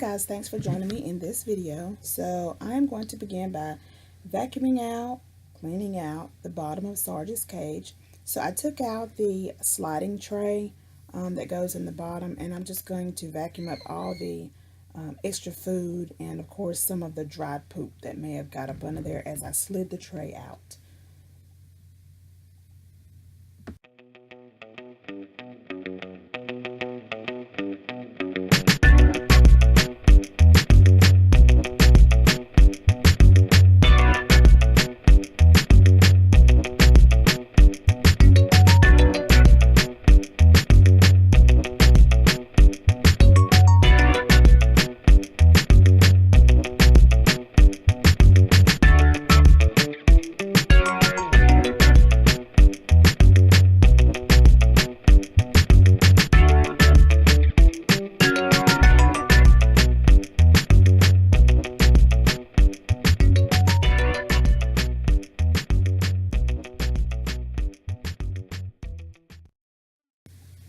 guys, thanks for joining me in this video. So I am going to begin by vacuuming out, cleaning out the bottom of Sarge's cage. So I took out the sliding tray that goes in the bottom, and I'm just going to vacuum up all the extra food and of course some of the dried poop that may have got up under there as I slid the tray out.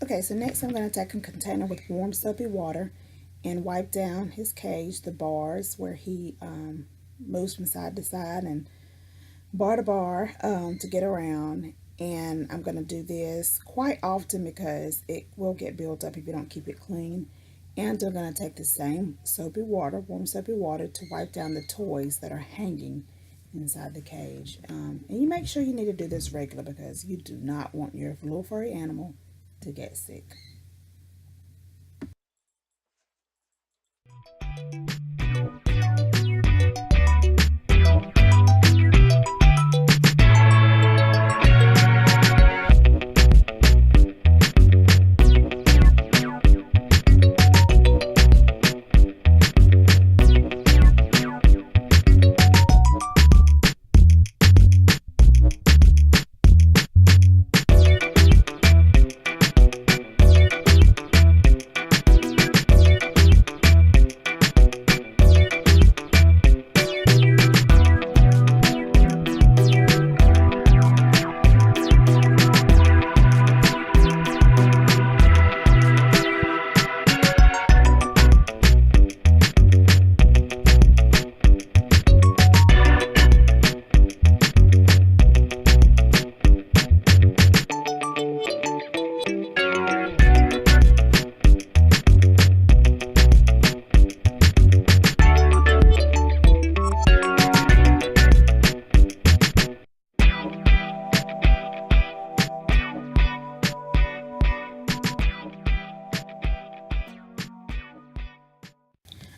Okay, so next I'm going to take a container with warm soapy water and wipe down his cage, the bars where he moves from side to side and bar to bar to get around. And I'm going to do this quite often because it will get built up if you don't keep it clean. And I'm going to take the same soapy water, warm soapy water, to wipe down the toys that are hanging inside the cage. And you make sure you need to do this regular because you do not want your little furry animal to get sick.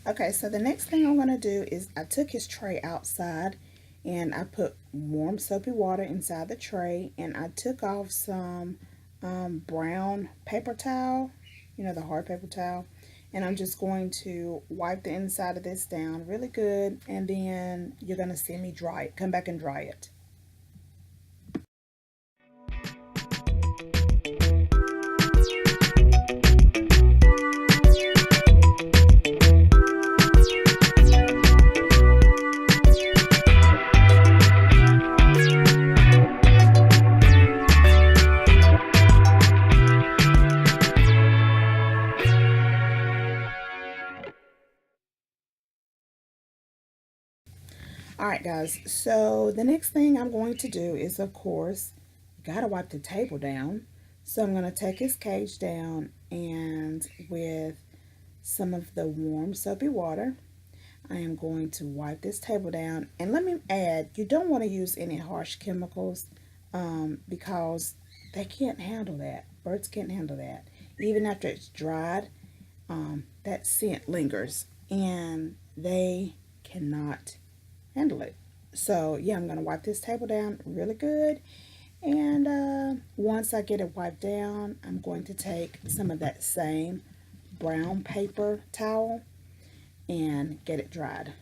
Okay, so the next thing I'm going to do is I took his tray outside and I put warm soapy water inside the tray, and I took off some brown paper towel, you know, the hard paper towel, and I'm just going to wipe the inside of this down really good, and then you're going to see me dry it, come back and dry it. Alright guys, so the next thing I'm going to do is, of course, you gotta wipe the table down. So I'm going to take his cage down, and with some of the warm soapy water, I am going to wipe this table down. And let me add, you don't want to use any harsh chemicals because they can't handle that. Birds can't handle that. Even after it's dried, that scent lingers and they cannot handle it. So yeah, I'm going to wipe this table down really good, and once I get it wiped down, I'm going to take some of that same brown paper towel and get it dried.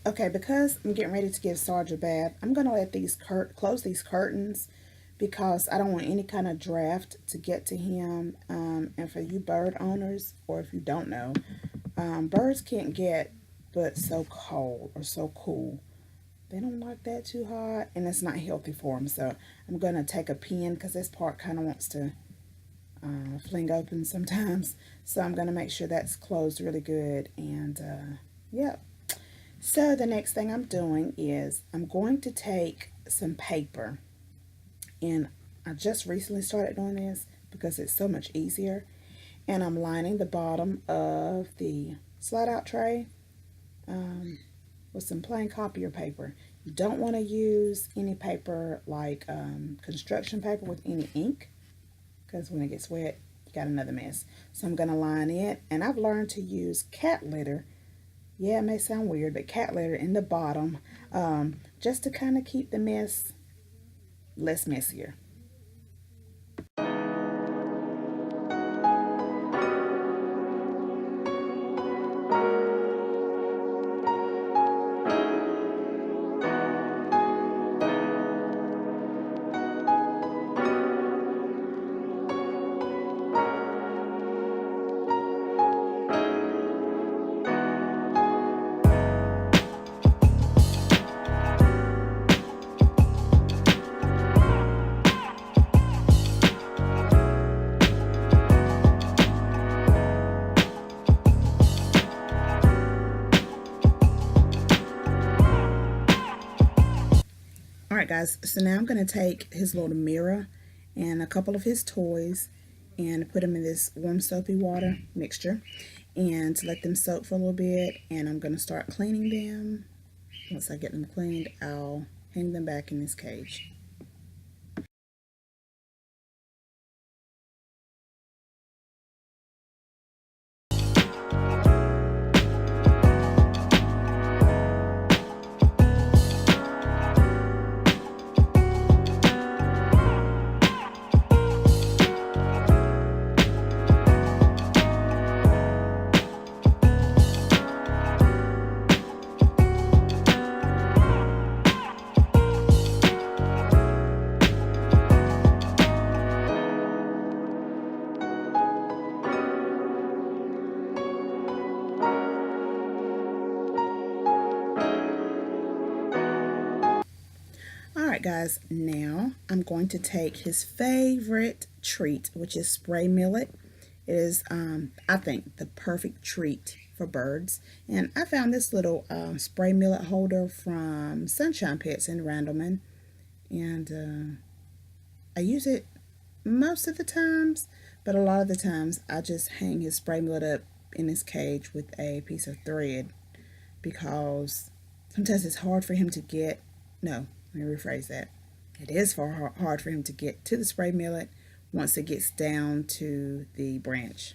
Okay, because I'm getting ready to give Sarge a bath, I'm gonna let these close these curtains because I don't want any kind of draft to get to him. And for you bird owners, or if you don't know, birds can't get but so cold or so cool. They don't like that too hot, and it's not healthy for them. So I'm gonna take a pin because this part kind of wants to fling open sometimes. So I'm gonna make sure that's closed really good. And yeah. So the next thing I'm doing is I'm going to take some paper, and I just recently started doing this because it's so much easier. And I'm lining the bottom of the slide out tray with some plain copier paper. You don't want to use any paper like construction paper with any ink, because when it gets wet, you got another mess. So I'm going to line it, and I've learned to use cat litter. Yeah, it may sound weird, but cat litter in the bottom, just to kind of keep the mess less messier. All right, guys, so now I'm going to take his little mirror and a couple of his toys and put them in this warm soapy water mixture and to let them soak for a little bit. And I'm going to start cleaning them. Once I get them cleaned, I'll hang them back in this cage. All right, guys, now I'm going to take his favorite treat, which is spray millet. It is, I think, the perfect treat for birds. And I found this little spray millet holder from Sunshine Pets in Randleman. And I use it most of the times, but a lot of the times I just hang his spray millet up in his cage with a piece of thread because sometimes it's hard for him to get. No, let me rephrase that. It is hard for him to get to the spray millet once it gets down to the branch.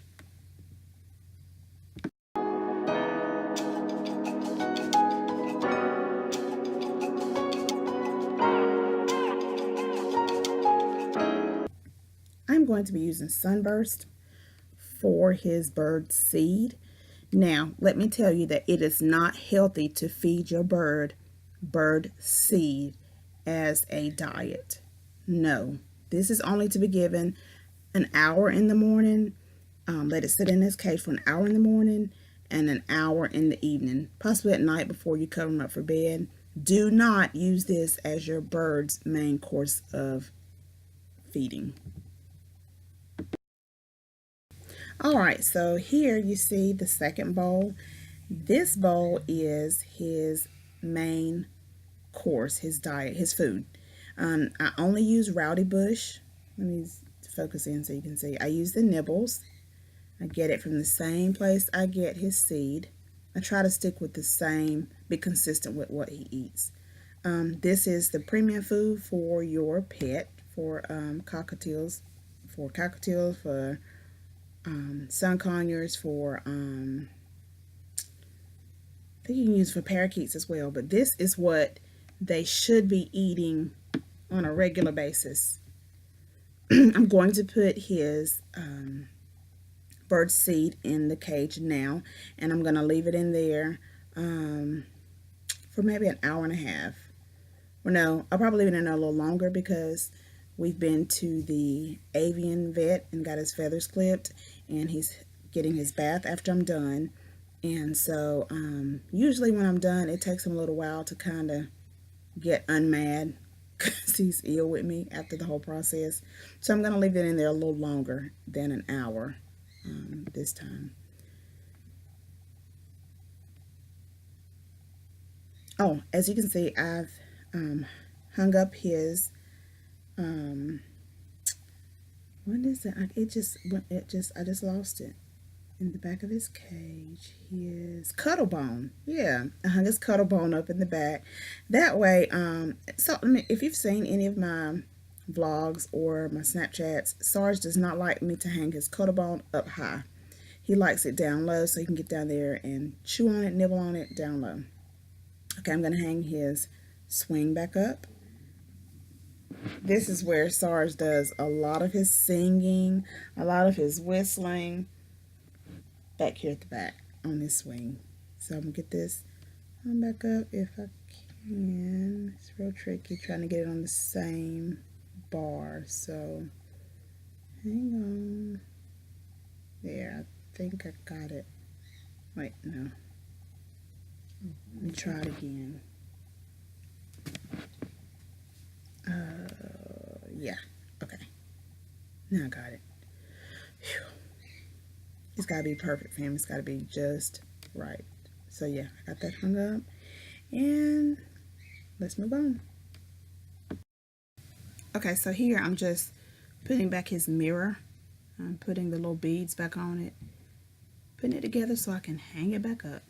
I'm going to be using Sunburst for his bird seed. Now, let me tell you that it is not healthy to feed your bird seed as a diet. No, this is only to be given an hour in the morning. Let it sit in this cage for an hour in the morning and an hour in the evening, possibly at night before you cover them up for bed. Do not use this as your bird's main course of feeding. All right, so here you see the second bowl. This bowl is his main course, his diet, his food. I only use Rowdy Bush. Let me focus in so you can see. I use the nibbles. I get it from the same place I get his seed. I try to stick with the same, be consistent with what he eats. This is the premium food for your pet, for cockatiels, for sun conures, for I think you can use for parakeets as well. But this is what they should be eating on a regular basis. I'm going to put his bird seed in the cage now, and I'm going to leave it in there for maybe an hour and a half. Well, no, I'll probably leave it in there a little longer because we've been to the avian vet and got his feathers clipped, and he's getting his bath after I'm done. And so usually when I'm done, it takes him a little while to kind of get unmad because he's ill with me after the whole process. So I'm going to leave it in there a little longer than an hour this time. Oh, as you can see, I've hung up his what is it? I just lost it. In the back of his cage, his cuddle bone. Yeah, I hung his cuddle bone up in the back. That way, so I mean, if you've seen any of my vlogs or my Snapchats, Sarge does not like me to hang his cuddle bone up high. He likes it down low so he can get down there and chew on it, nibble on it down low. Okay, I'm going to hang his swing back up. This is where Sarge does a lot of his singing, a lot of his whistling, back here at the back on this swing. So I'm going to get this on back up if I can. It's real tricky trying to get it on the same bar. So hang on. There, I think I got it. Wait, no. Let me try it again. Yeah, okay. Now I got it. Whew. It's got to be perfect for him. It's got to be just right. So yeah, I got that hung up. And let's move on. Okay, so here I'm just putting back his mirror. I'm putting the little beads back on it. Putting it together so I can hang it back up.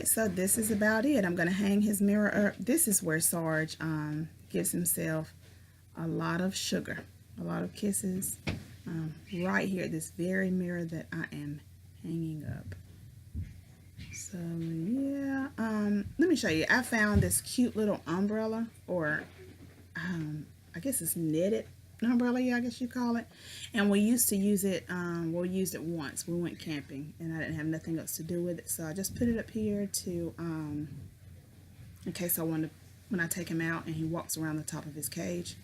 So this is about it. I'm going to hang his mirror up. This is where Sarge gives himself a lot of sugar, a lot of kisses, right here, this very mirror that I am hanging up. So yeah, let me show you. I found this cute little umbrella, or I guess it's knitted umbrella, yeah, I guess you call it. And we used to use it, we used it once. We went camping and I didn't have nothing else to do with it. So I just put it up here to, in case I want to, when I take him out and he walks around the top of his cage.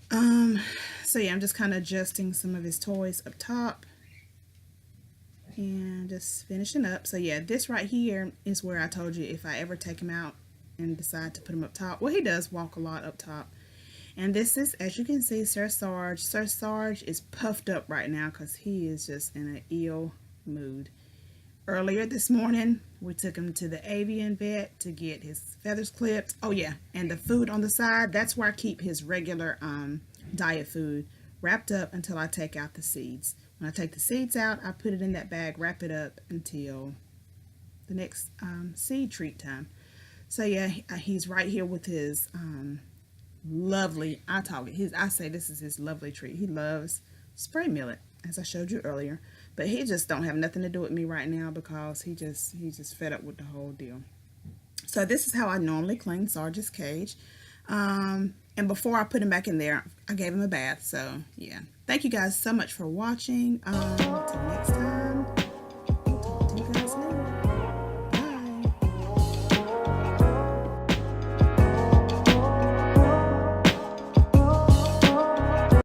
So yeah, I'm just kind of adjusting some of his toys up top and just finishing up. So yeah, this right here is where I told you if I ever take him out and decide to put him up top. Well, he does walk a lot up top. And this is, as you can see, Sir Sarge. Sir Sarge is puffed up right now because he is just in an ill mood. Earlier this morning, we took him to the avian vet to get his feathers clipped. Oh yeah, and the food on the side, that's where I keep his regular diet food wrapped up until I take out the seeds. When I take the seeds out, I put it in that bag, wrap it up until the next seed treat time. So yeah, he's right here with his lovely, I say this is his lovely treat. He loves spray millet, as I showed you earlier, but he just don't have nothing to do with me right now because he's just fed up with the whole deal. So this is how I normally clean Sarge's cage, and before I put him back in there, I gave him a bath. So yeah, thank you guys so much for watching. Till next time.